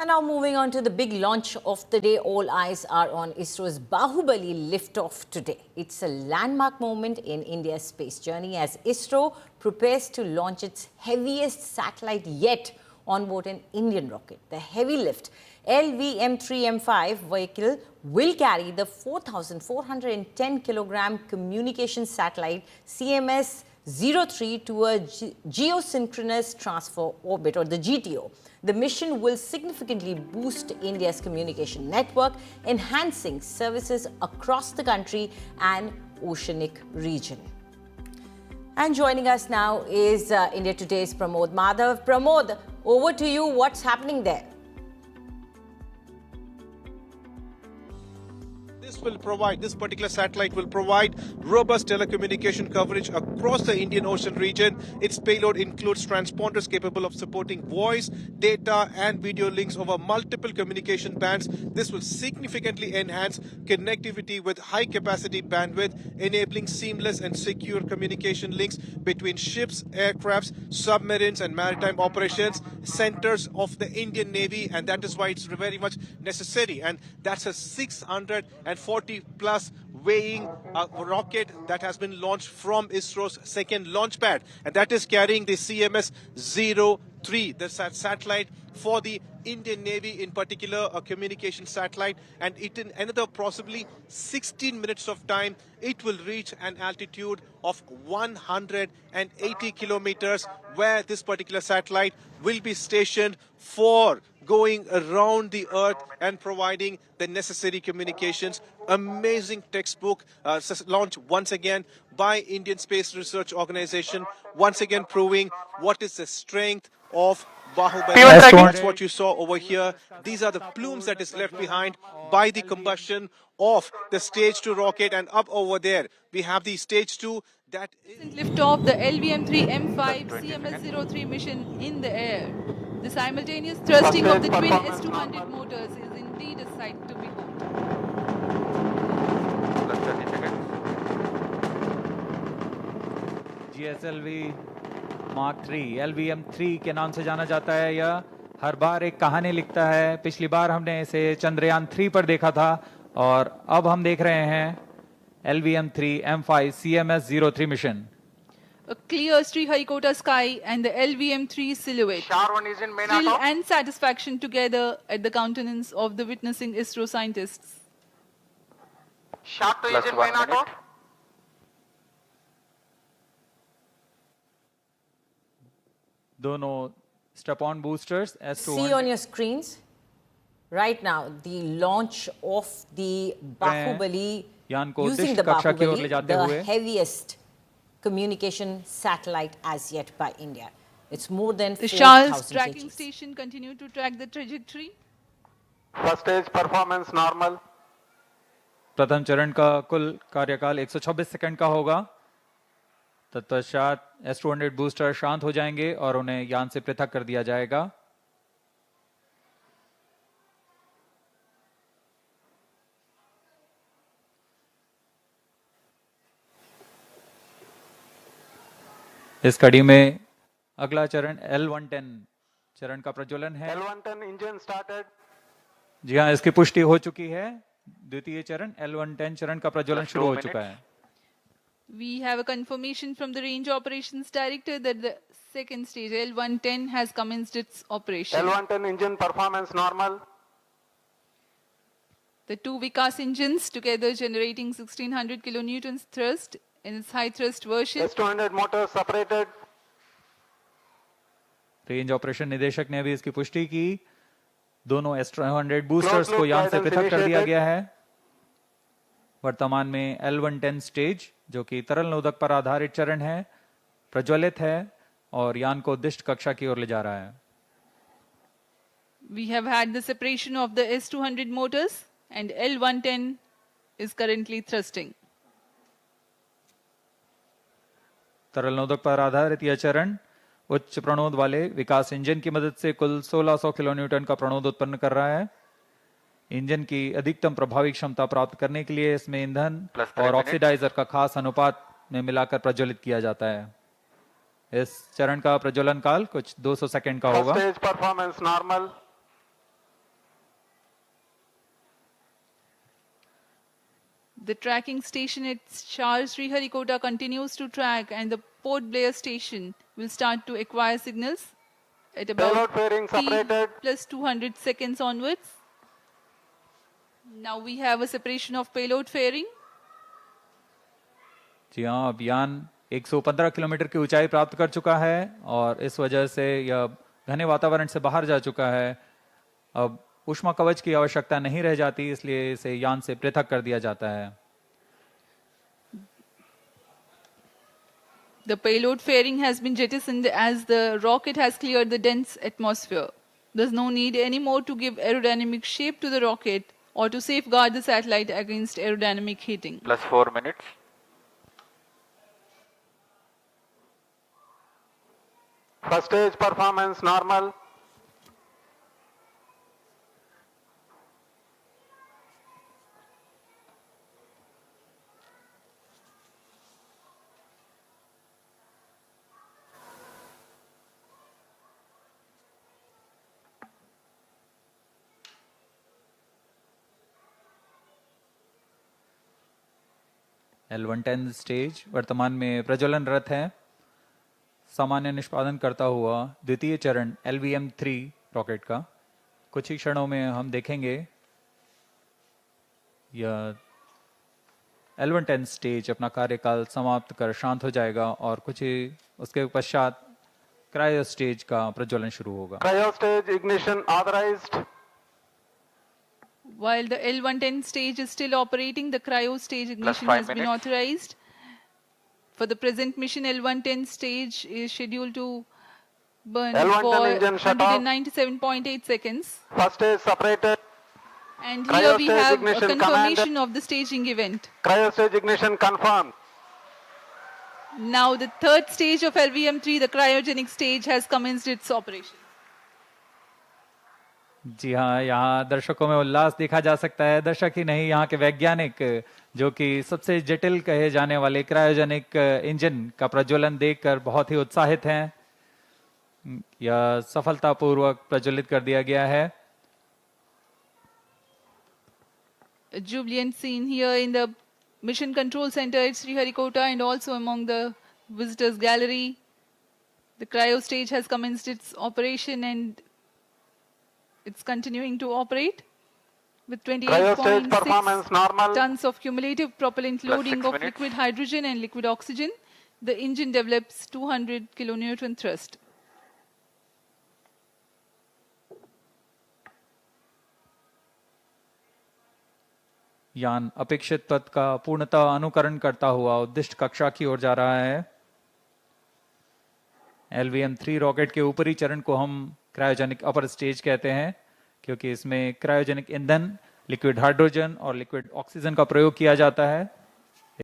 And now moving on to the big launch of the day, all eyes are on ISRO's Bahubali liftoff today. It's a landmark moment in India's space journey as ISRO prepares to launch its heaviest satellite yet on board an Indian rocket. The heavy lift LVM-3M5 vehicle will carry the 4,410 kilogram communication satellite CMS-03 to a geosynchronous transfer orbit, or the GTO. The mission will significantly boost India's communication network, enhancing services across the country and oceanic region. And joining us now is India Today's Pramod Madhav. Pramod, over to you. What's happening there? This particular satellite will provide robust telecommunication coverage across the Indian Ocean region. Its payload includes transponders capable of supporting voice, data and video links over multiple communication bands. This will significantly enhance connectivity with high capacity bandwidth, enabling seamless and secure communication links between ships, aircrafts, submarines and maritime operations, centers of the Indian Navy, and that is why it's very much necessary. And that's a 640 plus weighing rocket that has been launched from ISRO's second launch pad, and that is carrying the CMS-03, the satellite for the Indian Navy, in particular a communication satellite, and it in another possibly 16 minutes of time it will reach an altitude of 180 kilometers, where this particular satellite will be stationed for going around the earth and providing the necessary communications. Amazing textbook launched once again by Indian Space Research Organization, once again proving what is the strength of Bahubali. That's what you saw over here. These are the plumes that is left behind by the combustion of the stage 2 rocket, and up over there we have the stage 2 that lift off the LVM-3M5 CMS-03 mission in the air. The simultaneous thrusting of the twin S200 motors is indeed a sight to behold. GSLV Mark 3 LVM-3 के नाम से जाना जाता है। यह हर बार एक कहानी लिखता है। पिछली बार हमने इसे चंद्रयान 3 पर देखा था और अब हम देख रहे हैं LVM-3M5 CMS-03 mission. A clear Sriharikota sky and the LVM-3 silhouette. Thrill and satisfaction together at the countenance of the witnessing ISRO scientists. Sharp to engine main auto. दोनों strap-on boosters S200. See on your screens right now the launch of the Bahubali, using the Bahubali, the heaviest communication satellite as yet by India. It's more than 4,000 The Charles tracking kgs. station continue to track the trajectory. First stage performance normal. प्रथम चरण का कुल कार्यकाल 126 second का होगा। तत्पश्चात S200 booster शांत हो जाएंगे और उन्हें यान से पृथक कर दिया जाएगा। इस कड़ी में अगला चरण L110 चरण का प्रज्वलन है। L110 engine started. जी हाँ, इसकी पुष्टि हो चुकी है। द्वितीय चरण L110 चरण का प्रज्वलन शुरू हो चुका है। We have a confirmation from the Range Operations Director that the second stage L110 has commenced its operation. L110 engine performance normal. The two Vikas engines together generating 1600 kilonewtons thrust in its high thrust version. S200 motors separated. Range operation निदेशक ने भी इसकी पुष्टि की। दोनों S200 boosters को यान से पृथक कर दिया गया है। वर्तमान में L110 स्टेज, जो कि तरल नोदक पर आधारित चरण है, प्रज्वलित है और यान को उद्दिष्ट कक्षा की ओर ले जा रहा है। We have had the separation of the S200 motors and L110 is currently thrusting. तरल नोदक पर आधारित यह चरण उच्च प्रणोद वाले विकास इंजन की मदद से कुल 1600 किलोन्यूटन का प्रणोद उत्पन्न कर रहा है। इंजन की अधिकतम प्रभावी क्षमता प्राप्त करने के लिए इसमें ईंधन और ऑक्सीडाइजर का खास अनुपात में मिलाकर प्रज्वलित किया जाता है। इस चरण का प्रज्वलन काल कुछ 200 सेकंड का होगा। First stage performance normal. The tracking station at Char Sriharikota continues to track, and the Port Blair station will start to acquire signals at about Payload fairing T separated. plus 200 seconds onwards. Now we have a separation of payload fairing. जी हाँ, अब यान 115 kilometre की ऊंचाई प्राप्त कर चुका है और इस वजह से यह घने वातावरण से बाहर जा चुका है। अब ऊष्मा कवच की आवश्यकता नहीं रह जाती, इसलिए इसे यान से पृथक कर दिया जाता है। The payload fairing has been jettisoned as the rocket has cleared the dense atmosphere. There's no need anymore to give aerodynamic shape to the rocket or to safeguard the satellite against aerodynamic heating. Plus 4 minutes. First stage performance normal. L110 stage वर्तमान में प्रज्वलनरत है। सामान्य निष्पादन करता हुआ द्वितीय चरण LVM-3 rocket का कुछ ही क्षणों में हम देखेंगे। यह L110 स्टेज अपना कार्यकाल समाप्त कर शांत हो जाएगा और कुछ ही उसके पश्चात क्रायो स्टेज का प्रज्वलन शुरू होगा। Cryo stage ignition authorized. While the L110 stage is still operating, the cryo stage ignition 5 has been minutes. authorized. For the present mission, L110 stage is scheduled to burn L110 for engine shut off. 197.8 seconds. First stage separated. And Cryo here we stage have a ignition confirmation of the staging event. Cryo stage ignition confirmed. Now the third stage of LVM-3, the cryogenic stage, has commenced its operation. जी हाँ, यहाँ दर्शकों में उल्लास देखा जा सकता है। दर्शक ही नहीं, यहाँ के वैज्ञानिक जो कि सबसे जटिल कहे जाने वाले क्रायोजेनिक इंजन का प्रज्वलन देखकर बहुत ही उत्साहित हैं। यह सफलतापूर्वक प्रज्वलित कर दिया गया है। A jubilant scene here in the Mission Control Center at Sriharikota and also among the visitors gallery. The cryo stage has commenced its operation and it's continuing to operate with Cryo stage performance 28.6 normal. tons of cumulative propellant Plus loading 6 of minutes. liquid hydrogen and liquid oxygen. The engine develops 200 kilonewton thrust. यान अपेक्षित पथ का पूर्णतः अनुकरण करता हुआ उद्दिष्ट कक्षा की ओर जा रहा है। LVM-3 रॉकेट के ऊपरी चरण को हम क्रायोजेनिक अपर स्टेज कहते हैं, क्योंकि इसमें क्रायोजेनिक ईंधन, लिक्विड हाइड्रोजन और लिक्विड ऑक्सीजन का प्रयोग किया जाता है।